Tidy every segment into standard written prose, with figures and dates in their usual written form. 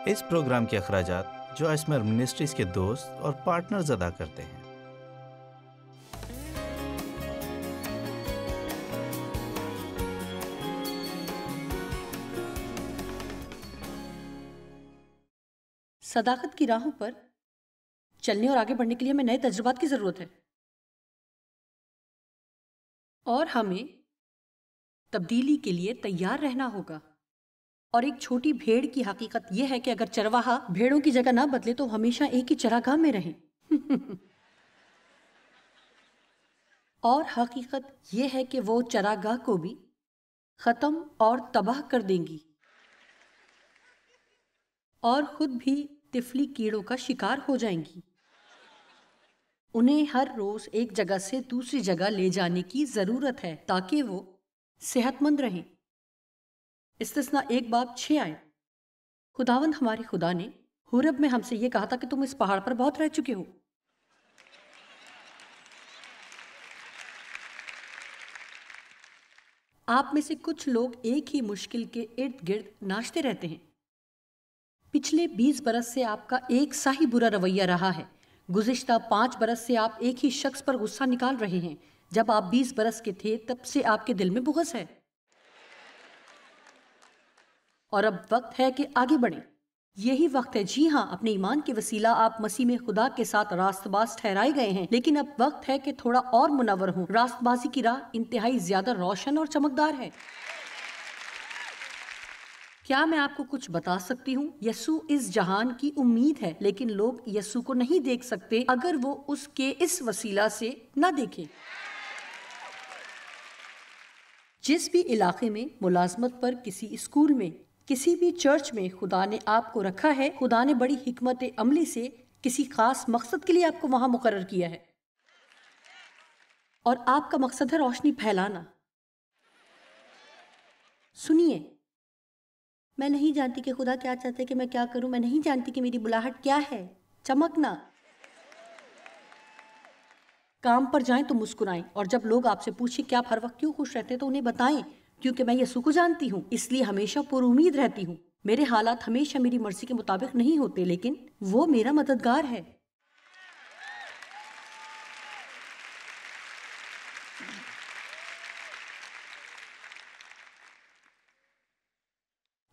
اس programme کے اخراجات جو اسمر منسٹریز کے دوست اور پارٹنرز ادا کرتے ہیں۔ صداقت کی راہوں پر چلنے اور آگے بڑھنے کے لیے ہمیں نئے تجربات کی ضرورت ہے، اور ہمیں تبدیلی کے لیے تیار رہنا ہوگا۔ اور ایک چھوٹی بھیڑ کی حقیقت یہ ہے کہ اگر چرواہا بھیڑوں کی جگہ نہ بدلے تو ہمیشہ ایک ہی چراگاہ میں رہیں۔ اور حقیقت یہ ہے کہ وہ چراگاہ کو بھی ختم اور تباہ کر دیں گی، اور خود بھی طفلی کیڑوں کا شکار ہو جائیں گی۔ انہیں ہر روز ایک جگہ سے دوسری جگہ لے جانے کی ضرورت ہے تاکہ وہ صحت مند رہیں۔ استثنا 1:6 آئے۔ خداوند ہمارے خدا نے حورب میں ہم سے یہ کہا تھا کہ تم اس پہاڑ پر بہت رہ چکے ہو۔ آپ میں سے کچھ لوگ ایک ہی مشکل کے ارد گرد ناچتے رہتے ہیں۔ پچھلے 20 برس سے آپ کا ایک سا ہی برا رویہ رہا ہے۔ گزشتہ 5 برس سے آپ ایک ہی شخص پر غصہ نکال رہے ہیں۔ جب آپ 20 برس کے تھے تب سے آپ کے دل میں بغض ہے، اور اب وقت ہے کہ آگے بڑھیں۔ یہی وقت ہے، جی ہاں، اپنے ایمان کے وسیلہ آپ مسیح میں خدا کے ساتھ راست باز ٹھہرائے گئے ہیں، لیکن اب وقت ہے کہ تھوڑا اور منور ہوں۔ راست بازی کی راہ انتہائی زیادہ روشن اور چمکدار ہے۔ کیا میں آپ کو کچھ بتا سکتی ہوں؟ یسوع اس جہان کی امید ہے، لیکن لوگ یسوع کو نہیں دیکھ سکتے اگر وہ اس کے اس وسیلہ سے نہ دیکھیں۔ جس بھی علاقے میں، ملازمت پر، کسی اسکول میں، کسی بھی چرچ میں خدا نے آپ کو رکھا ہے، خدا نے بڑی حکمت عملی سے کسی خاص مقصد کے لیے آپ کو وہاں مقرر کیا ہے، اور آپ کا مقصد ہے روشنی پھیلانا۔ سنیے، میں نہیں جانتی کہ خدا کیا چاہتا ہے کہ میں کیا کروں، میں نہیں جانتی کہ میری بلاہٹ کیا ہے۔ چمکنا۔ کام پر جائیں تو مسکرائیں، اور جب لوگ آپ سے پوچھیں کہ آپ ہر وقت کیوں خوش رہتے ہیں تو انہیں بتائیں کیونکہ میں یسوع کو جانتی ہوں، اس لیے ہمیشہ پر امید رہتی ہوں۔ میرے حالات ہمیشہ میری مرضی کے مطابق نہیں ہوتے، لیکن وہ میرا مددگار ہے۔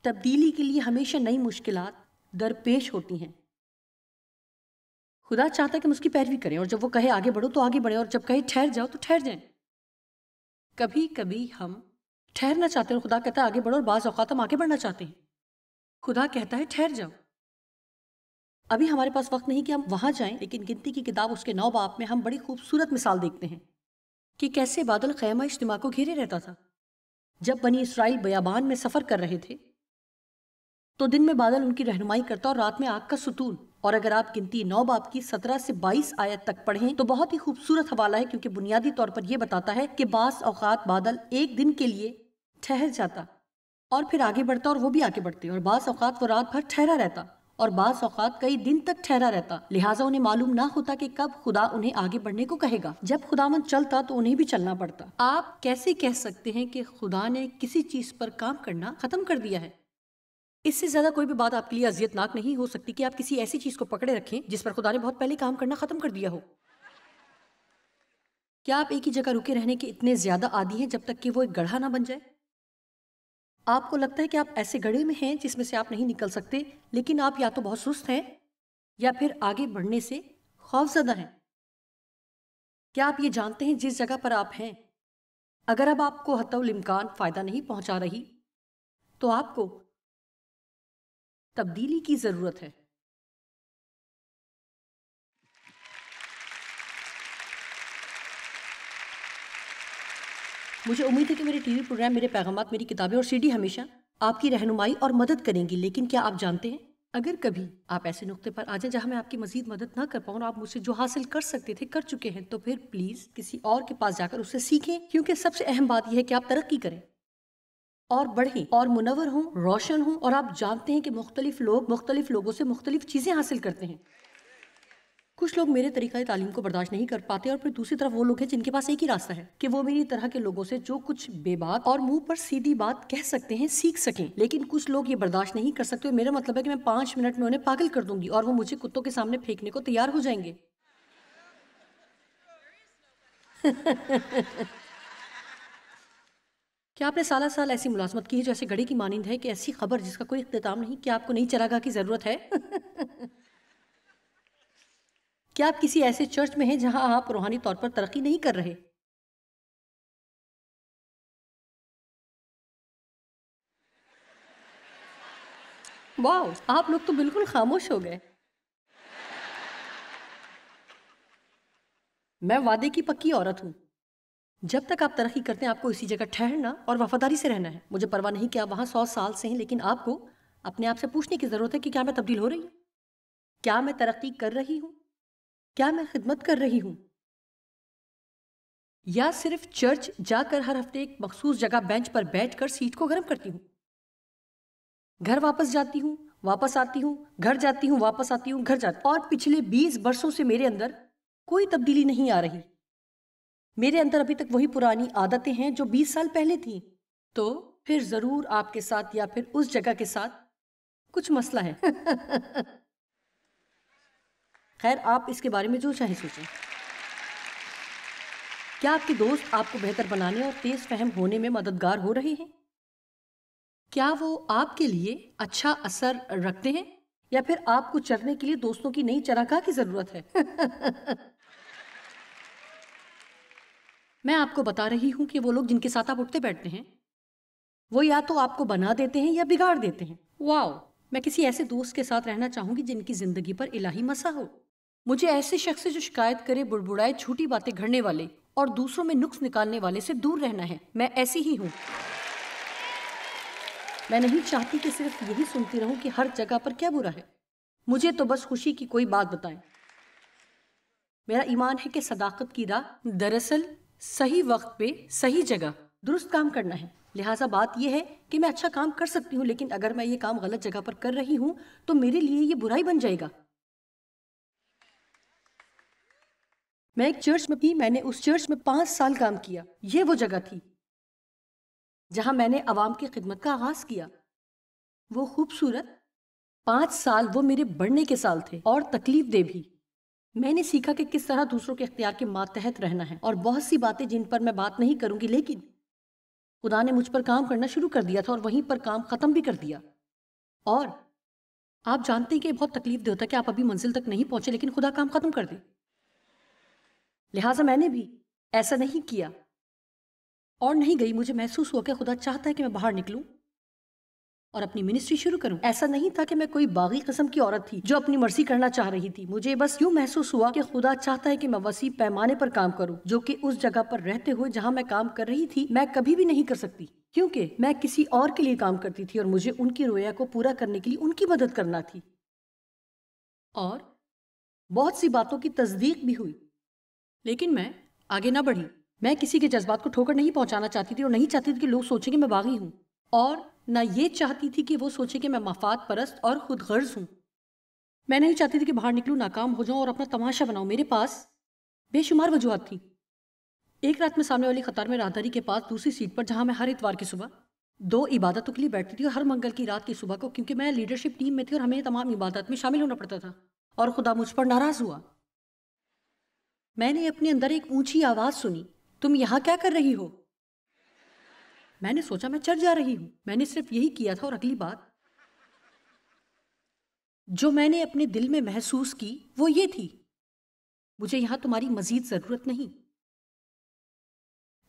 تبدیلی کے لیے ہمیشہ نئی مشکلات درپیش ہوتی ہیں۔ خدا چاہتا ہے کہ ہم اس کی پیروی کریں، اور جب وہ کہے آگے بڑھو تو آگے بڑھیں، اور جب کہے ٹھہر جاؤ تو ٹھہر جائیں۔ کبھی کبھی ہم ٹھہرنا چاہتے ہیں اور خدا کہتا ہے آگے بڑھو، اور بعض اوقات ہم آگے بڑھنا چاہتے ہیں، خدا کہتا ہے ٹھہر جاؤ۔ ابھی ہمارے پاس وقت نہیں کہ ہم وہاں جائیں، لیکن گنتی کی کتاب اس کے 9 باب میں ہم بڑی خوبصورت مثال دیکھتے ہیں کہ کیسے بادل خیمہ اجتماع کو گھیرے رہتا تھا۔ جب بنی اسرائیل بیابان میں سفر کر رہے تھے تو دن میں بادل ان کی رہنمائی کرتا اور رات میں آگ کا ستون۔ اور اگر آپ گنتی 9 باب کی 17 سے 22 آیت تک پڑھیں تو بہت ہی خوبصورت حوالہ ہے، کیونکہ بنیادی طور پر یہ بتاتا ہے کہ بعض اوقات بادل ایک دن کے لیے ٹھہر جاتا اور پھر آگے بڑھتا، اور وہ بھی آگے بڑھتے، اور بعض اوقات وہ رات بھر ٹھہرا رہتا، اور بعض اوقات کئی دن تک ٹھہرا رہتا۔ لہٰذا انہیں معلوم نہ ہوتا کہ کب خدا انہیں آگے بڑھنے کو کہے گا۔ جب خداوند چلتا تو انہیں بھی چلنا پڑتا۔ آپ کیسے کہہ سکتے ہیں کہ خدا نے کسی چیز پر کام کرنا ختم کر دیا ہے؟ اس سے زیادہ کوئی بھی بات آپ کے لیے اذیت ناک نہیں ہو سکتی کہ آپ کسی ایسی چیز کو پکڑے رکھیں جس پر خدا نے بہت پہلے کام کرنا ختم کر دیا ہو۔ کیا آپ ایک ہی جگہ رکے رہنے کے اتنے زیادہ عادی ہیں جب تک کہ وہ ایک گڑھا نہ بن جائے؟ آپ کو لگتا ہے کہ آپ ایسے گڑھے میں ہیں جس میں سے آپ نہیں نکل سکتے، لیکن آپ یا تو بہت سست ہیں یا پھر آگے بڑھنے سے خوفزدہ ہیں۔ کیا آپ یہ جانتے ہیں جس جگہ پر آپ ہیں، اگر اب آپ کو حتی الامکان فائدہ نہیں پہنچا رہی تو آپ کو تبدیلی کی ضرورت ہے۔ مجھے امید ہے کہ میرے ٹی وی پروگرام، میرے پیغامات، میری کتابیں اور CD ہمیشہ آپ کی رہنمائی اور مدد کریں گی، لیکن کیا آپ جانتے ہیں اگر کبھی آپ ایسے نقطے پر آ جائیں جہاں میں آپ کی مزید مدد نہ کر پاؤں اور آپ مجھ سے جو حاصل کر سکتے تھے کر چکے ہیں، تو پھر پلیز کسی اور کے پاس جا کر اسے سیکھیں، کیونکہ سب سے اہم بات یہ ہے کہ آپ ترقی کریں اور بڑھیں اور منور ہوں، روشن ہوں، اور آپ جانتے ہیں کہ مختلف لوگ مختلف لوگوں سے مختلف چیزیں حاصل کرتے ہیں۔ کچھ لوگ میرے طریقہ تعلیم کو برداشت نہیں کر پاتے، اور پھر دوسری طرف وہ لوگ ہیں جن کے پاس ایک ہی راستہ ہے کہ وہ میری طرح کے لوگوں سے جو کچھ بے بات اور منہ پر سیدھی بات کہہ سکتے ہیں سیکھ سکیں، لیکن کچھ لوگ یہ برداشت نہیں کر سکتے، اور میرا مطلب ہے کہ میں 5 منٹ میں انہیں پاگل کر دوں گی اور وہ مجھے کتوں کے سامنے پھینکنے کو تیار ہو جائیں گے۔ کیا آپ نے سالہ سال ایسی ملازمت کی ہے جو ایسے گھڑی کی مانند ہے کہ ایسی خبر جس کا کوئی اختتام نہیں؟ کیا آپ کو نئی چراگاہ کی ضرورت ہے؟ کیا آپ کسی ایسے چرچ میں ہیں جہاں آپ روحانی طور پر ترقی نہیں کر رہے؟ واو، آپ لوگ تو بالکل خاموش ہو گئے۔ میں وعدے کی پکی عورت ہوں، جب تک آپ ترقی کرتے ہیں آپ کو اسی جگہ ٹھہرنا اور وفاداری سے رہنا ہے۔ مجھے پرواہ نہیں کہ آپ وہاں 100 سال سے ہیں، لیکن آپ کو اپنے آپ سے پوچھنے کی ضرورت ہے کہ کیا میں تبدیل ہو رہی ہوں؟ کیا میں ترقی کر رہی ہوں؟ کیا میں خدمت کر رہی ہوں؟ یا صرف چرچ جا کر ہر ہفتے ایک مخصوص جگہ بینچ پر بیٹھ کر سیٹ کو گرم کرتی ہوں؟ گھر واپس جاتی ہوں، واپس آتی ہوں، گھر جاتی ہوں، واپس آتی ہوں، گھر جاتی ہوں، اور پچھلے 20 برسوں سے میرے اندر کوئی تبدیلی نہیں آ رہی۔ میرے اندر ابھی تک وہی پرانی عادتیں ہیں جو 20 سال پہلے تھیں۔ تو پھر ضرور آپ کے ساتھ یا پھر اس جگہ کے ساتھ کچھ مسئلہ ہے۔ خیر، آپ اس کے بارے میں جو چاہے سوچیں۔ کیا آپ کے دوست آپ کو بہتر بنانے اور تیز فہم ہونے میں مددگار ہو رہے ہیں؟ کیا وہ آپ کے لیے اچھا اثر رکھتے ہیں، یا پھر آپ کو چرنے کے لیے دوستوں کی نئی چراگاہ کی ضرورت ہے؟ میں آپ کو بتا رہی ہوں کہ وہ لوگ جن کے ساتھ آپ اٹھتے بیٹھتے ہیں وہ یا تو آپ کو بنا دیتے ہیں یا بگاڑ دیتے ہیں۔ واو، میں کسی ایسے دوست کے ساتھ رہنا چاہوں گی جن کی زندگی پر الہی مسا ہو۔ مجھے ایسے شخص سے جو شکایت کرے، بڑبڑائے، جھوٹی باتیں گھڑنے والے اور دوسروں میں نقص نکالنے والے سے دور رہنا ہے۔ میں ایسی ہی ہوں۔ میں نہیں چاہتی کہ صرف یہی سنتی رہوں کہ ہر جگہ پر کیا برا ہے۔ مجھے تو بس خوشی کی کوئی بات بتائیں۔ میرا ایمان ہے کہ صداقت کی راہ دراصل صحیح وقت پہ صحیح جگہ درست کام کرنا ہے۔ لہٰذا بات یہ ہے کہ میں اچھا کام کر سکتی ہوں، لیکن اگر میں یہ کام غلط جگہ پر کر رہی ہوں تو میرے لیے یہ برائی بن جائے گا۔ میں ایک چرچ میں تھی، میں نے اس چرچ میں 5 سال کام کیا۔ یہ وہ جگہ تھی جہاں میں نے عوام کی خدمت کا آغاز کیا۔ وہ خوبصورت 5 سال وہ میرے بڑھنے کے سال تھے، اور تکلیف دہ بھی۔ میں نے سیکھا کہ کس طرح دوسروں کے اختیار کے ماتحت رہنا ہے، اور بہت سی باتیں جن پر میں بات نہیں کروں گی، لیکن خدا نے مجھ پر کام کرنا شروع کر دیا تھا اور وہیں پر کام ختم بھی کر دیا۔ اور آپ جانتے ہیں کہ بہت تکلیف دہ ہوتا ہے کہ آپ ابھی منزل تک نہیں پہنچے لیکن خدا کام ختم کر دے۔ لہٰذا میں نے بھی ایسا نہیں کیا اور نہیں گئی۔ مجھے محسوس ہوا کہ خدا چاہتا ہے کہ میں باہر نکلوں اور اپنی منسٹری شروع کروں۔ ایسا نہیں تھا کہ میں کوئی باغی قسم کی عورت تھی جو اپنی مرضی کرنا چاہ رہی تھی۔ مجھے بس یوں محسوس ہوا کہ خدا چاہتا ہے کہ میں وسیع پیمانے پر کام کروں، جو کہ اس جگہ پر رہتے ہوئے جہاں میں کام کر رہی تھی میں کبھی بھی نہیں کر سکتی، کیونکہ میں کسی اور کے لیے کام کرتی تھی اور مجھے ان کی رویا کو پورا کرنے کے لیے ان کی مدد کرنا تھی۔ اور بہت سی باتوں کی تصدیق بھی ہوئی، لیکن میں آگے نہ بڑھی۔ میں کسی کے جذبات کو ٹھوکر نہیں پہنچانا چاہتی تھی، اور نہیں چاہتی تھی کہ لوگ سوچیں کہ میں باغی ہوں، اور نہ یہ چاہتی تھی کہ وہ سوچے کہ میں مفاد پرست اور خود غرض ہوں۔ میں نہیں چاہتی تھی کہ باہر نکلوں، ناکام ہو جاؤں اور اپنا تماشا بناؤں۔ میرے پاس بے شمار وجوہات تھی۔ ایک رات میں سامنے والی قطار میں راہداری کے پاس دوسری سیٹ پر، جہاں میں ہر اتوار کی صبح 2 عبادتوں کے لیے بیٹھتی تھی، اور ہر منگل کی رات کی صبح کو، کیونکہ میں لیڈرشپ ٹیم میں تھی اور ہمیں تمام عبادت میں شامل ہونا پڑتا تھا، اور خدا مجھ پر ناراض ہوا۔ میں نے اپنے اندر ایک اونچی آواز سنی، تم یہاں کیا کر رہی ہو؟ میں نے سوچا میں چرچ جا رہی ہوں۔ میں نے صرف یہی کیا تھا، اور اگلی بات جو میں نے اپنے دل میں محسوس کی وہ یہ تھی، مجھے یہاں تمہاری مزید ضرورت نہیں،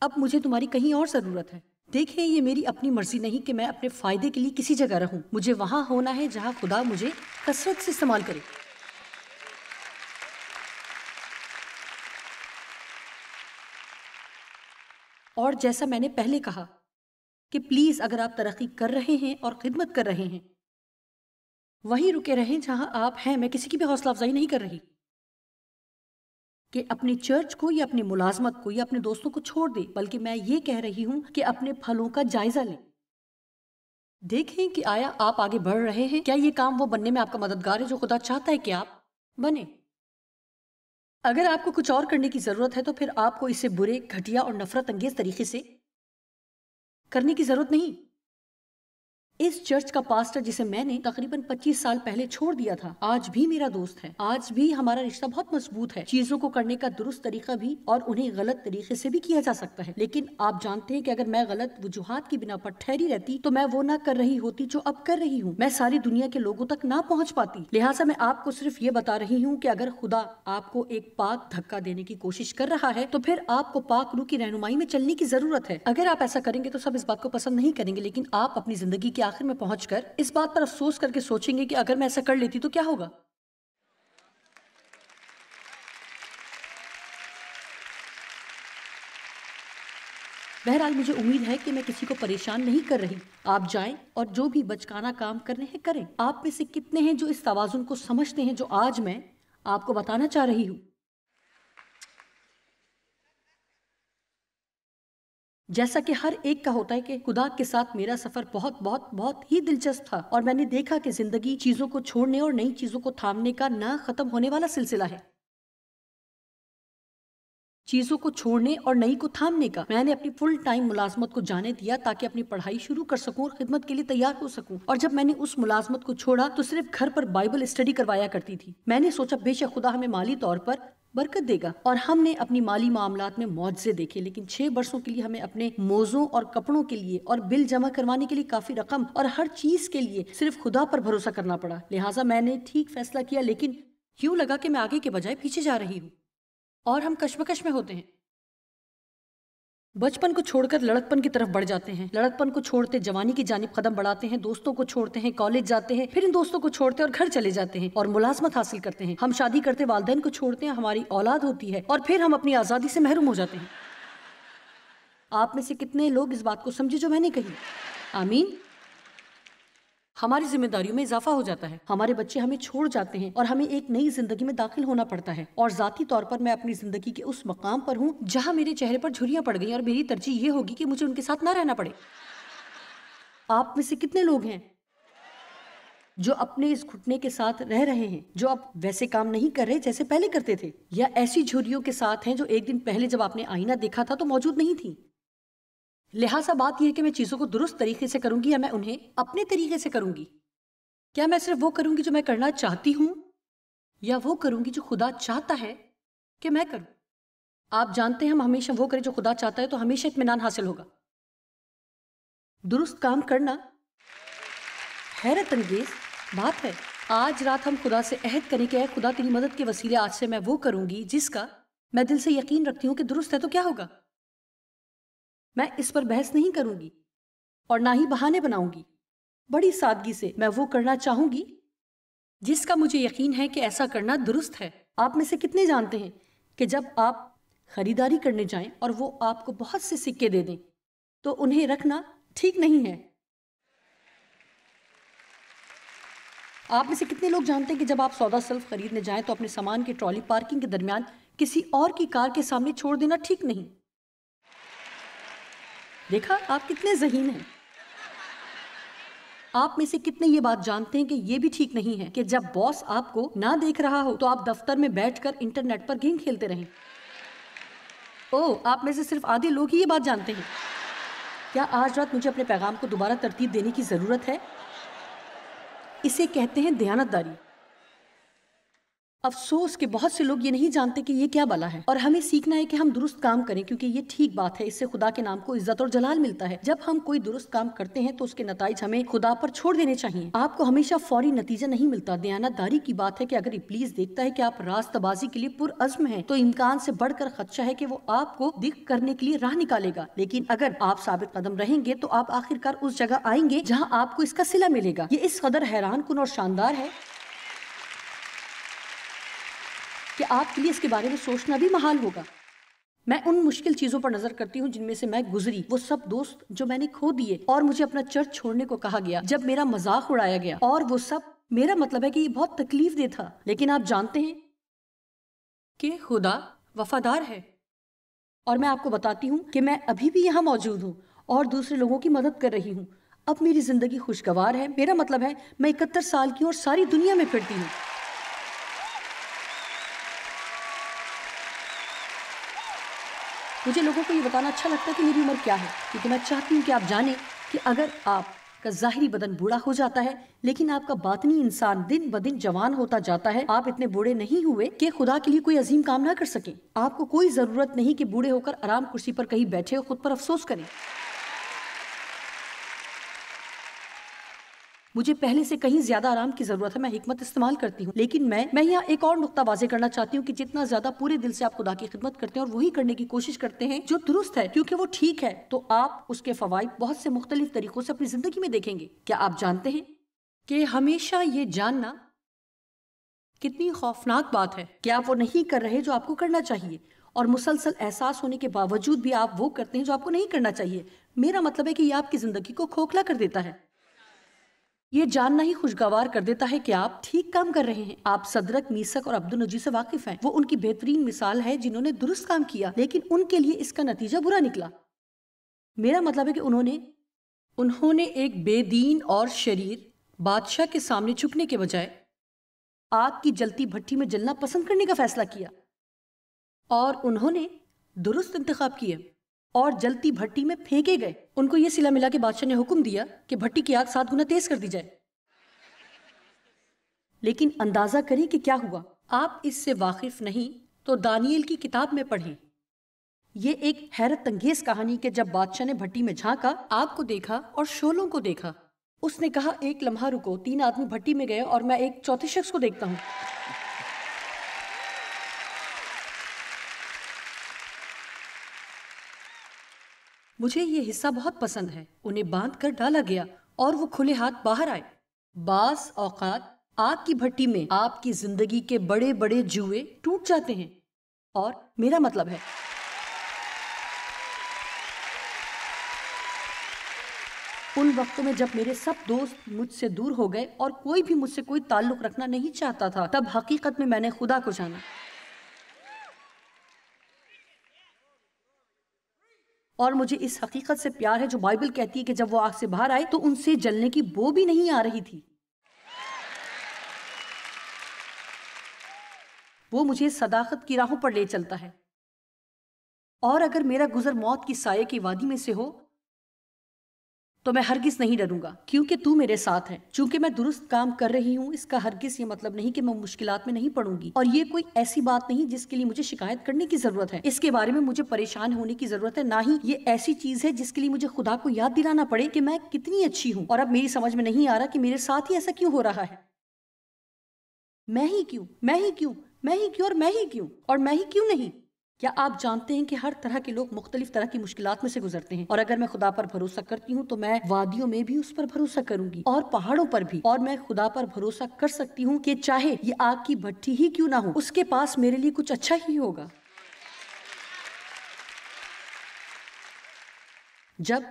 اب مجھے تمہاری کہیں اور ضرورت ہے۔ دیکھیں، یہ میری اپنی مرضی نہیں کہ میں اپنے فائدے کے لیے کسی جگہ رہوں۔ مجھے وہاں ہونا ہے جہاں خدا مجھے کثرت سے استعمال کرے۔ اور جیسا میں نے پہلے کہا کہ پلیز اگر آپ ترقی کر رہے ہیں اور خدمت کر رہے ہیں وہیں رکے رہیں جہاں آپ ہیں۔ میں کسی کی بھی حوصلہ افزائی نہیں کر رہی کہ اپنے چرچ کو یا اپنی ملازمت کو یا اپنے دوستوں کو چھوڑ دے، بلکہ میں یہ کہہ رہی ہوں کہ اپنے پھلوں کا جائزہ لیں۔ دیکھیں کہ آیا آپ آگے بڑھ رہے ہیں، کیا یہ کام وہ بننے میں آپ کا مددگار ہے جو خدا چاہتا ہے کہ آپ بنیں۔ اگر آپ کو کچھ اور کرنے کی ضرورت ہے تو پھر آپ کو اسے برے، گھٹیا اور نفرت انگیز طریقے سے کرنے کی ضرورت نہیں۔ اس چرچ کا پاسٹر جسے میں نے تقریباً 25 سال پہلے چھوڑ دیا تھا، آج بھی میرا دوست ہے، آج بھی ہمارا رشتہ بہت مضبوط ہے۔ چیزوں کو کرنے کا درست طریقہ بھی اور انہیں غلط طریقے سے بھی کیا جا سکتا ہے، لیکن آپ جانتے ہیں کہ اگر میں غلط وجوہات کی بنا پر ٹھہری رہتی تو میں وہ نہ کر رہی ہوتی جو اب کر رہی ہوں، میں ساری دنیا کے لوگوں تک نہ پہنچ پاتی۔ لہٰذا میں آپ کو صرف یہ بتا رہی ہوں کہ اگر خدا آپ کو ایک پاک دھکا دینے کی کوشش کر رہا ہے تو پھر آپ کو پاک روح کی رہنمائی میں چلنے کی ضرورت ہے۔ اگر آپ ایسا کریں گے تو سب اس بات کو پسند نہیں کریں گے، لیکن آپ اپنی زندگی کے آخر میں پہنچ کر اس بات پر افسوس کر کے سوچیں گے کہ اگر میں ایسا کر لیتی تو کیا ہوگا۔ بہرحال مجھے امید ہے کہ میں کسی کو پریشان نہیں کر رہی۔ آپ جائیں اور جو بھی بچکانہ کام کرنے ہیں کریں۔ آپ میں سے کتنے ہیں جو اس توازن کو سمجھتے ہیں جو آج میں آپ کو بتانا چاہ رہی ہوں؟ جیسا کہ ہر ایک کا ہوتا ہے کہ خدا کے ساتھ میرا سفر بہت بہت بہت ہی دلچسپ تھا، اور میں نے دیکھا کہ زندگی چیزوں کو چھوڑنے اور نئی چیزوں کو تھامنے کا نہ ختم ہونے والا سلسلہ ہے۔ چیزوں کو چھوڑنے اور نئی کو تھامنے کا۔ میں نے اپنی فل ٹائم ملازمت کو جانے دیا تاکہ اپنی پڑھائی شروع کر سکوں اور خدمت کے لیے تیار ہو سکوں، اور جب میں نے اس ملازمت کو چھوڑا تو صرف گھر پر بائبل اسٹڈی کروایا کرتی تھی۔ میں نے سوچا بے شک خدا ہمیں مالی طور پر برکت دے گا، اور ہم نے اپنی مالی معاملات میں معجزے دیکھے، لیکن 6 برسوں کے لیے ہمیں اپنے موزوں اور کپڑوں کے لیے اور بل جمع کروانے کے لیے کافی رقم اور ہر چیز کے لیے صرف خدا پر بھروسہ کرنا پڑا۔ لہٰذا میں نے ٹھیک فیصلہ کیا، لیکن یوں لگا کہ میں آگے کے بجائے پیچھے جا رہی ہوں، اور ہم کشمکش میں ہوتے ہیں۔ بچپن کو چھوڑ کر لڑکپن کی طرف بڑھ جاتے ہیں، لڑکپن کو چھوڑتے جوانی کی جانب قدم بڑھاتے ہیں، دوستوں کو چھوڑتے ہیں، کالج جاتے ہیں، پھر ان دوستوں کو چھوڑتے اور گھر چلے جاتے ہیں اور ملازمت حاصل کرتے ہیں۔ ہم شادی کرتے والدین کو چھوڑتے ہیں، ہماری اولاد ہوتی ہے، اور پھر ہم اپنی آزادی سے محروم ہو جاتے ہیں۔ آپ میں سے کتنے لوگ اس بات کو سمجھے جو میں نے کہی؟ آمین۔ ہماری ذمہ داریوں میں اضافہ ہو جاتا ہے، ہمارے بچے ہمیں چھوڑ جاتے ہیں اور ہمیں ایک نئی زندگی میں داخل ہونا پڑتا ہے، اور ذاتی طور پر میں اپنی زندگی کے اس مقام پر ہوں جہاں میرے چہرے پر جھریاں پڑ گئی، اور میری ترجیح یہ ہوگی کہ مجھے ان کے ساتھ نہ رہنا پڑے۔ آپ میں سے کتنے لوگ ہیں جو اپنے اس گھٹنے کے ساتھ رہ رہے ہیں، جو اب ویسے کام نہیں کر رہے جیسے پہلے کرتے تھے، یا ایسی جھریوں کے ساتھ ہیں جو ایک دن پہلے جب آپ نے آئینہ دیکھا تھا تو موجود نہیں تھی؟ لہٰذا بات یہ ہے کہ میں چیزوں کو درست طریقے سے کروں گی یا میں انہیں اپنے طریقے سے کروں گی؟ کیا میں صرف وہ کروں گی جو میں کرنا چاہتی ہوں، یا وہ کروں گی جو خدا چاہتا ہے کہ میں کروں؟ آپ جانتے ہیں ہم ہمیشہ وہ کریں جو خدا چاہتا ہے تو ہمیشہ اطمینان حاصل ہوگا۔ درست کام کرنا حیرت انگیز بات ہے۔ آج رات ہم خدا سے عہد کریں کہ اے خدا تیری مدد کے وسیلے آج سے میں وہ کروں گی جس کا میں دل سے یقین رکھتی ہوں کہ درست ہے، تو کیا ہوگا؟ میں اس پر بحث نہیں کروں گی اور نہ ہی بہانے بناؤں گی، بڑی سادگی سے میں وہ کرنا چاہوں گی جس کا مجھے یقین ہے کہ ایسا کرنا درست ہے۔ آپ میں سے کتنے جانتے ہیں کہ جب آپ خریداری کرنے جائیں اور وہ آپ کو بہت سے سکے دے دیں تو انہیں رکھنا ٹھیک نہیں ہے؟ آپ میں سے کتنے لوگ جانتے ہیں کہ جب آپ سودا سلف خریدنے جائیں تو اپنے سامان کی ٹرالی پارکنگ کے درمیان کسی اور کی کار کے سامنے چھوڑ دینا ٹھیک نہیں؟ دیکھا آپ کتنے ذہین ہیں۔ آپ میں سے کتنے یہ بات جانتے ہیں کہ یہ بھی ٹھیک نہیں ہے کہ جب باس آپ کو نہ دیکھ رہا ہو تو آپ دفتر میں بیٹھ کر انٹرنیٹ پر گیم کھیلتے رہیں؟ آپ میں سے صرف آدھے لوگ ہی یہ بات جانتے ہیں۔ کیا آج رات مجھے اپنے پیغام کو دوبارہ ترتیب دینے کی ضرورت ہے؟ اسے کہتے ہیں دیانتداری۔ افسوس کہ بہت سے لوگ یہ نہیں جانتے کہ یہ کیا بلا ہے، اور ہمیں سیکھنا ہے کہ ہم درست کام کریں کیونکہ یہ ٹھیک بات ہے، اس سے خدا کے نام کو عزت اور جلال ملتا ہے۔ جب ہم کوئی درست کام کرتے ہیں تو اس کے نتائج ہمیں خدا پر چھوڑ دینے چاہیے۔ آپ کو ہمیشہ فوری نتیجہ نہیں ملتا۔ دیانتداری کی بات ہے کہ اگر ابلیس دیکھتا ہے کہ آپ راستہ بازی کے لیے پرعزم ہیں تو امکان سے بڑھ کر خدشہ ہے کہ وہ آپ کو دکھ کرنے کے لیے راہ نکالے گا، لیکن اگر آپ ثابت قدم رہیں گے تو آپ آخرکار اس جگہ آئیں گے جہاں آپ کو اس کا صلہ ملے گا۔ یہ اس قدر حیران کن اور شاندار ہے کہ آپ کے لیے اس کے بارے میں سوچنا بھی محال ہوگا۔ میں ان مشکل چیزوں پر نظر کرتی ہوں جن میں سے میں گزری، وہ سب دوست جو میں نے کھو دیے، اور مجھے اپنا چرچ چھوڑنے کو کہا گیا جب میرا مذاق اڑایا گیا، اور وہ سب میرا مطلب ہے کہ یہ بہت تکلیف دہ تھا، لیکن آپ جانتے ہیں کہ خدا وفادار ہے، اور میں آپ کو بتاتی ہوں کہ میں ابھی بھی یہاں موجود ہوں اور دوسرے لوگوں کی مدد کر رہی ہوں۔ اب میری زندگی خوشگوار ہے، میرا مطلب ہے میں 71 سال کی ہوں اور ساری دنیا میں پھرتی ہوں۔ مجھے لوگوں کو یہ بتانا اچھا لگتا ہے کہ میری عمر کیا ہے، کیونکہ میں چاہتی ہوں کہ آپ جانیں کہ اگر آپ کا ظاہری بدن بوڑھا ہو جاتا ہے لیکن آپ کا باطنی انسان دن بدن جوان ہوتا جاتا ہے، آپ اتنے بوڑھے نہیں ہوئے کہ خدا کے لیے کوئی عظیم کام نہ کر سکیں۔ آپ کو کوئی ضرورت نہیں کہ بوڑھے ہو کر آرام کرسی پر کہیں بیٹھے اور خود پر افسوس کریں۔ مجھے پہلے سے کہیں زیادہ آرام کی ضرورت ہے، میں حکمت استعمال کرتی ہوں، لیکن میں یہاں ایک اور نقطہ واضح کرنا چاہتی ہوں کہ جتنا زیادہ پورے دل سے آپ خدا کی خدمت کرتے ہیں اور وہی کرنے کی کوشش کرتے ہیں جو درست ہے کیونکہ وہ ٹھیک ہے، تو آپ اس کے فوائد بہت سے مختلف طریقوں سے اپنی زندگی میں دیکھیں گے۔ کیا آپ جانتے ہیں کہ ہمیشہ یہ جاننا کتنی خوفناک بات ہے کہ آپ وہ نہیں کر رہے جو آپ کو کرنا چاہیے، اور مسلسل احساس ہونے کے باوجود بھی آپ وہ کرتے ہیں جو آپ کو نہیں کرنا چاہیے۔ میرا مطلب ہے کہ یہ آپ کی زندگی کو کھوکھلا کر دیتا ہے۔ یہ جاننا ہی خوشگوار کر دیتا ہے کہ آپ ٹھیک کام کر رہے ہیں۔ آپ صدرک، میثق اور عبدالنجی سے واقف ہیں، وہ ان کی بہترین مثال ہے جنہوں نے درست کام کیا لیکن ان کے لیے اس کا نتیجہ برا نکلا۔ میرا مطلب ہے کہ انہوں نے ایک بے دین اور شریر بادشاہ کے سامنے جھکنے کے بجائے آگ کی جلتی بھٹی میں جلنا پسند کرنے کا فیصلہ کیا، اور انہوں نے درست انتخاب کیا اور جلتی بھٹی میں پھینکے گئے۔ ان کو یہ صلہ ملا کہ بادشاہ نے حکم دیا کہ بھٹی کی آگ 7 گنا تیز کر دی جائے۔ لیکن اندازہ کریں کہ کیا ہوا۔ آپ اس سے واقف نہیں تو دانیل کی کتاب میں پڑھیں۔ یہ ایک حیرت انگیز کہانی کہ جب بادشاہ نے بھٹی میں جھانکا، آگ کو دیکھا اور شعلوں کو دیکھا، اس نے کہا ایک لمحہ رکو، 3 آدمی بھٹی میں گئے اور میں ایک چوتھے شخص کو دیکھتا ہوں۔ مجھے یہ حصہ بہت پسند ہے۔ انہیں باندھ کر ڈالا گیا اور وہ کھلے ہاتھ باہر آئے۔ بعض اوقات آگ کی بھٹی میں آپ کی زندگی کے بڑے بڑے جوئے ٹوٹ جاتے ہیں، اور میرا مطلب ہے ان وقتوں میں جب میرے سب دوست مجھ سے دور ہو گئے اور کوئی بھی مجھ سے کوئی تعلق رکھنا نہیں چاہتا تھا، تب حقیقت میں نے خدا کو جانا۔ اور مجھے اس حقیقت سے پیار ہے جو بائبل کہتی ہے کہ جب وہ آگ سے باہر آئے تو ان سے جلنے کی بو بھی نہیں آ رہی تھی۔ وہ مجھے صداقت کی راہوں پر لے چلتا ہے، اور اگر میرا گزر موت کی سائے کی وادی میں سے ہو تو میں ہرگز نہیں ڈروں گا، کیونکہ تو میرے ساتھ ہے۔ چونکہ میں درست کام کر رہی ہوں، اس کا ہرگز یہ مطلب نہیں کہ میں مشکلات میں نہیں پڑوں گی، اور یہ کوئی ایسی بات نہیں جس کے لیے مجھے شکایت کرنے کی ضرورت ہے، اس کے بارے میں مجھے پریشان ہونے کی ضرورت ہے، نہ ہی یہ ایسی چیز ہے جس کے لیے مجھے خدا کو یاد دلانا پڑے کہ میں کتنی اچھی ہوں، اور اب میری سمجھ میں نہیں آ رہا کہ میرے ساتھ ہی ایسا کیوں ہو رہا ہے۔ میں ہی کیوں اور میں ہی کیوں نہیں؟ کیا آپ جانتے ہیں کہ ہر طرح کے لوگ مختلف طرح کی مشکلات میں سے گزرتے ہیں، اور اگر میں خدا پر بھروسہ کرتی ہوں تو میں وادیوں میں بھی اس پر بھروسہ کروں گی اور پہاڑوں پر بھی، اور میں خدا پر بھروسہ کر سکتی ہوں کہ چاہے یہ آگ کی بھٹی ہی کیوں نہ ہو، اس کے پاس میرے لیے کچھ اچھا ہی ہوگا۔ جب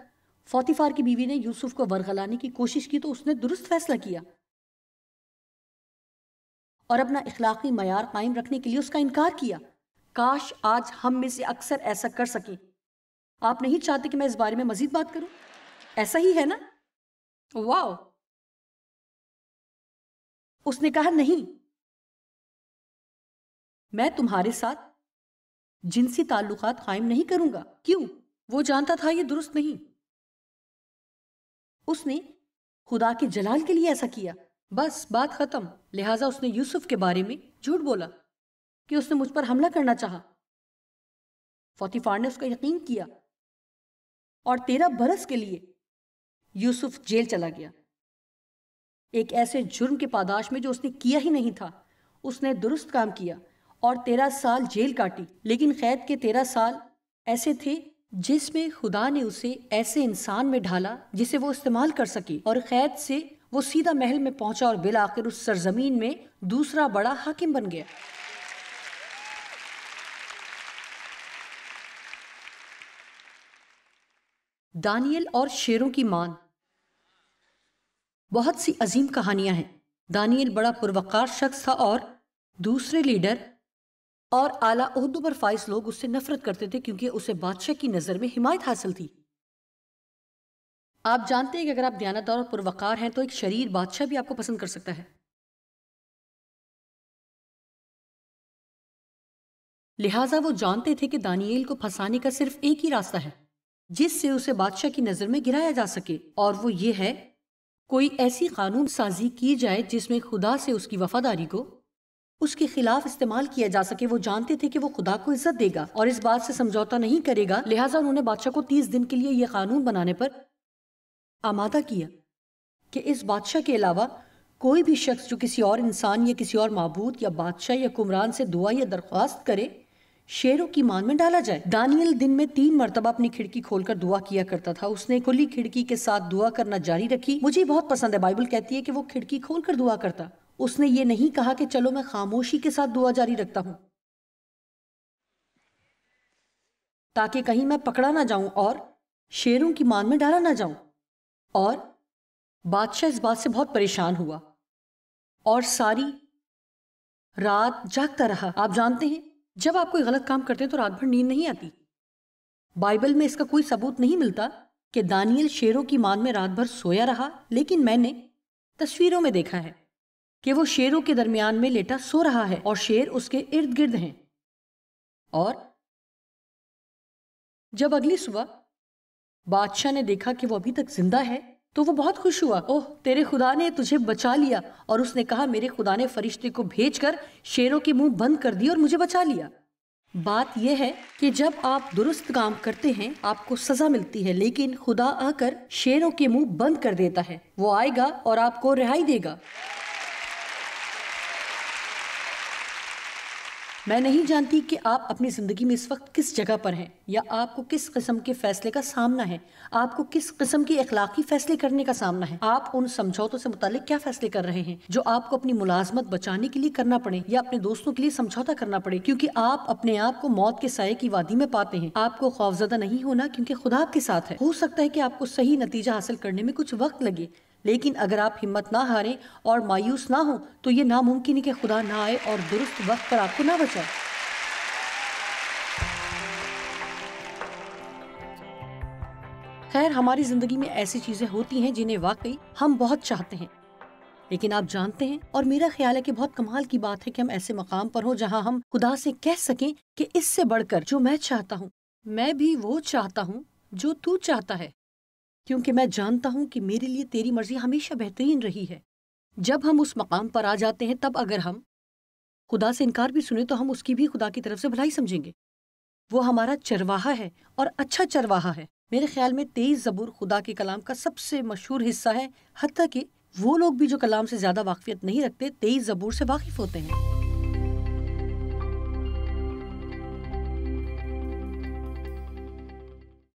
فوتیفار کی بیوی نے یوسف کو ورغلانے کی کوشش کی تو اس نے درست فیصلہ کیا اور اپنا اخلاقی معیار قائم رکھنے کے لیے اس کا انکار کیا۔ کاش آج ہم میں سے اکثر ایسا کر سکیں۔ آپ نہیں چاہتے کہ میں اس بارے میں مزید بات کروں؟ ایسا ہی ہے نا؟ واو! اس نے کہا نہیں، میں تمہارے ساتھ جنسی تعلقات قائم نہیں کروں گا۔ کیوں؟ وہ جانتا تھا یہ درست نہیں۔ اس نے خدا کے جلال کے لیے ایسا کیا، بس بات ختم۔ لہٰذا اس نے یوسف کے بارے میں جھوٹ بولا کہ اس نے مجھ پر حملہ کرنا چاہا۔ فوتیفار نے اس کا یقین کیا، اور 13 برس کے لیے یوسف جیل چلا گیا، ایک ایسے جرم کے پاداش میں جو اس نے کیا ہی نہیں تھا۔ اس نے درست کام کیا اور 13 سال جیل کاٹی، لیکن قید کے 13 سال ایسے تھے جس میں خدا نے اسے ایسے انسان میں ڈھالا جسے وہ استعمال کر سکے، اور قید سے وہ سیدھا محل میں پہنچا اور بالآخر اس سرزمین میں دوسرا بڑا حاکم بن گیا۔ دانیل اور شیروں کی مان۔ بہت سی عظیم کہانیاں ہیں۔ دانیل بڑا پروقار شخص تھا، اور دوسرے لیڈر اور اعلیٰ عہدوں پر فائز لوگ اس سے نفرت کرتے تھے کیونکہ اسے بادشاہ کی نظر میں حمایت حاصل تھی۔ آپ جانتے ہیں کہ اگر آپ دیانتدار اور پروقار ہیں تو ایک شریر بادشاہ بھی آپ کو پسند کر سکتا ہے۔ لہٰذا وہ جانتے تھے کہ دانیال کو پھنسانے کا صرف ایک ہی راستہ ہے جس سے اسے بادشاہ کی نظر میں گرایا جا سکے، اور وہ یہ ہے کوئی ایسی قانون سازی کی جائے جس میں خدا سے اس کی وفاداری کو اس کے خلاف استعمال کیا جا سکے۔ وہ جانتے تھے کہ وہ خدا کو عزت دے گا اور اس بات سے سمجھوتا نہیں کرے گا، لہٰذا انہوں نے بادشاہ کو 30 دن کے لیے یہ قانون بنانے پر آمادہ کیا کہ اس بادشاہ کے علاوہ کوئی بھی شخص جو کسی اور انسان یا کسی اور معبود یا بادشاہ یا حکمران سے دعا یا درخواست کرے شیروں کی مان میں ڈالا جائے۔ دانیال دن میں 3 مرتبہ اپنی کھڑکی کھول کر دعا کیا کرتا تھا۔ اس نے کھلی کھڑکی کے ساتھ دعا کرنا جاری رکھی۔ مجھے بہت پسند ہے، بائبل کہتی ہے کہ وہ کھڑکی کھول کر دعا کرتا۔ اس نے یہ نہیں کہا کہ چلو میں خاموشی کے ساتھ دعا جاری رکھتا ہوں تاکہ کہیں میں پکڑا نہ جاؤں اور شیروں کی مان میں ڈالا نہ جاؤں۔ اور بادشاہ اس بات سے بہت پریشان ہوا اور ساری رات جاگتا رہا۔ آپ جانتے ہیں جب آپ کوئی غلط کام کرتے ہیں تو رات بھر نیند نہیں آتی۔ بائبل میں اس کا کوئی ثبوت نہیں ملتا کہ دانیال شیروں کی مان میں رات بھر سویا رہا، لیکن میں نے تصویروں میں دیکھا ہے کہ وہ شیروں کے درمیان میں لیٹا سو رہا ہے اور شیر اس کے ارد گرد ہیں۔ اور جب اگلی صبح بادشاہ نے دیکھا کہ وہ ابھی تک زندہ ہے تو وہ بہت خوش ہوا۔ اوہ، تیرے خدا نے تجھے بچا لیا۔ اور اس نے کہا میرے خدا نے فرشتے کو بھیج کر شیروں کے منہ بند کر دی اور مجھے بچا لیا۔ بات یہ ہے کہ جب آپ درست کام کرتے ہیں آپ کو سزا ملتی ہے، لیکن خدا آ کر شیروں کے منہ بند کر دیتا ہے۔ وہ آئے گا اور آپ کو رہائی دے گا۔ میں نہیں جانتی کہ آپ اپنی زندگی میں اس وقت کس جگہ پر ہیں، یا آپ کو کس قسم کے فیصلے کا سامنا ہے، آپ کو کس قسم کے اخلاقی فیصلے کرنے کا سامنا ہے۔ آپ ان سمجھوتوں سے متعلق کیا فیصلے کر رہے ہیں جو آپ کو اپنی ملازمت بچانے کے لیے کرنا پڑے یا اپنے دوستوں کے لیے سمجھوتا کرنا پڑے، کیونکہ آپ اپنے آپ کو موت کے سائے کی وادی میں پاتے ہیں۔ آپ کو خوفزدہ نہیں ہونا کیونکہ خدا آپ کے ساتھ ہے۔ ہو سکتا ہے کہ آپ کو صحیح نتیجہ حاصل کرنے میں کچھ وقت لگے، لیکن اگر آپ ہمت نہ ہاریں اور مایوس نہ ہوں تو یہ ناممکن ہے کہ خدا نہ آئے اور درست وقت پر آپ کو نہ بچائے۔ خیر، ہماری زندگی میں ایسی چیزیں ہوتی ہیں جنہیں واقعی ہم بہت چاہتے ہیں، لیکن آپ جانتے ہیں، اور میرا خیال ہے کہ بہت کمال کی بات ہے کہ ہم ایسے مقام پر ہوں جہاں ہم خدا سے کہہ سکیں کہ اس سے بڑھ کر جو میں چاہتا ہوں میں بھی وہ چاہتا ہوں جو تو چاہتا ہے، کیونکہ میں جانتا ہوں کہ میرے لیے تیری مرضی ہمیشہ بہترین رہی ہے۔ جب ہم اس مقام پر آ جاتے ہیں تب اگر ہم خدا سے انکار بھی سنیں تو ہم اس کی بھی خدا کی طرف سے بھلائی سمجھیں گے۔ وہ ہمارا چرواہا ہے اور اچھا چرواہا ہے۔ میرے خیال میں 23 زبور خدا کے کلام کا سب سے مشہور حصہ ہے، حتیٰ کہ وہ لوگ بھی جو کلام سے زیادہ واقفیت نہیں رکھتے 23 زبور سے واقف ہوتے ہیں۔